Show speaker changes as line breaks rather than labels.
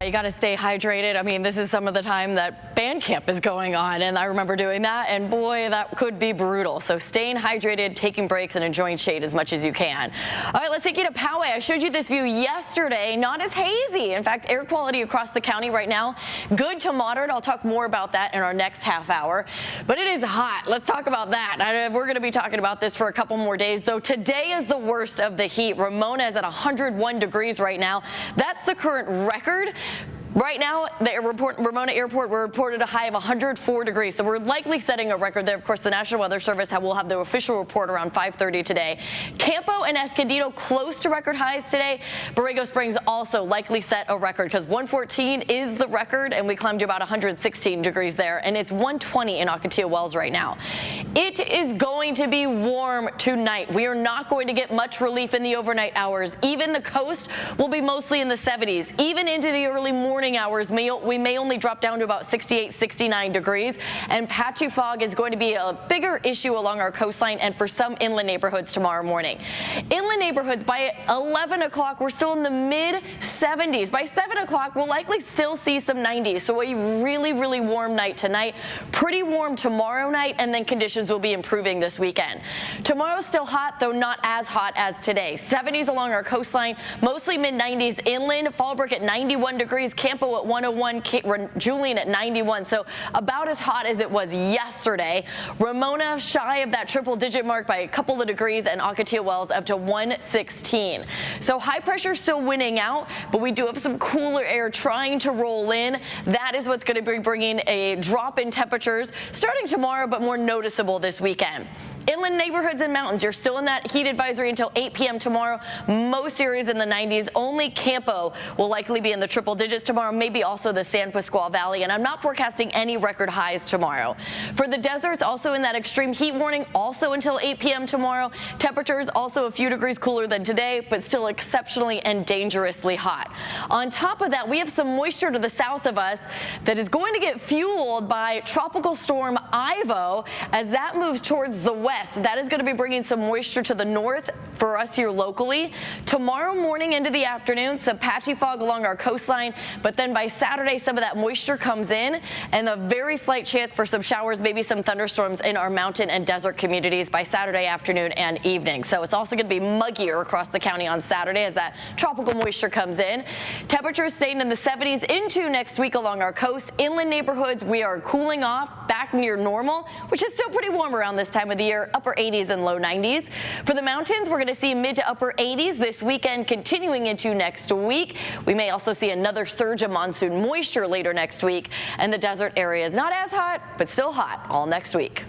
You got to stay hydrated. I mean, this is some of the time that band camp is going on, and I remember doing that, and boy, that could be brutal. So staying hydrated, taking breaks, and enjoying shade as much as you can. All right, let's take you to Poway. I showed you this view yesterday, not as hazy. In fact, air quality across the county right now, good to moderate. I'll talk more about that in our next half hour, but it is hot. Let's talk about that. We're going to be talking about this for a couple more days, though today is the worst of the heat. Ramona is at 101 degrees right now. That's the current record. Right now, the Ramona Airport reported a high of 104 degrees, so we're likely setting a record there. Of course, the National Weather Service will have the official report around 5:30 today. Campo and Escondido close to record highs today. Borrego Springs also likely set a record because 114 is the record, and we climbed to about 116 degrees there, and it's 120 in Ocotillo Wells right now. It is going to be warm tonight. We are not going to get much relief in the overnight hours. Even the coast will be mostly in the 70s. Even into the early morning hours, we may only drop down to about 68, 69 degrees, and patchy fog is going to be a bigger issue along our coastline and for some inland neighborhoods tomorrow morning. Inland neighborhoods, by 11 o'clock, we're still in the mid-70s. By 7 o'clock, we'll likely still see some 90s, so a really, really warm night tonight, pretty warm tomorrow night, and then conditions will be improving this weekend. Tomorrow's still hot, though not as hot as today. 70s along our coastline, mostly mid-90s inland. Fallbrook at 91 degrees, Campo at 101, Julian at 91, so about as hot as it was yesterday. Ramona shy of that triple-digit mark by a couple of degrees, and Ocotillo Wells up to 116. So high pressure still winning out, but we do have some cooler air trying to roll in. That is what's going to be bringing a drop in temperatures starting tomorrow, but more noticeable this weekend. Inland neighborhoods and mountains, you're still in that heat advisory until 8 p.m. tomorrow. Most areas in the 90s. Only Campo will likely be in the triple digits tomorrow, maybe also the San Pasqual Valley, and I'm not forecasting any record highs tomorrow. For the deserts, also in that extreme heat warning, also until 8 p.m. tomorrow. Temperatures also a few degrees cooler than today, but still exceptionally and dangerously hot. On top of that, we have some moisture to the south of us that is going to get fueled by Tropical Storm Ivo as that moves towards the west. That is going to be bringing some moisture to the north for us here locally. Tomorrow morning into the afternoon, some patchy fog along our coastline, but then by Saturday, some of that moisture comes in, and a very slight chance for some showers, maybe some thunderstorms in our mountain and desert communities by Saturday afternoon and evening. So it's also going to be muggier across the county on Saturday as that tropical moisture comes in. Temperatures staying in the 70s into next week along our coast. Inland neighborhoods, we are cooling off back near normal, which is still pretty warm around this time of the year. Upper 80s and low 90s. For the mountains, we're going to see mid to upper 80s this weekend, continuing into next week. We may also see another surge of monsoon moisture later next week, and the desert area is not as hot, but still hot all next week.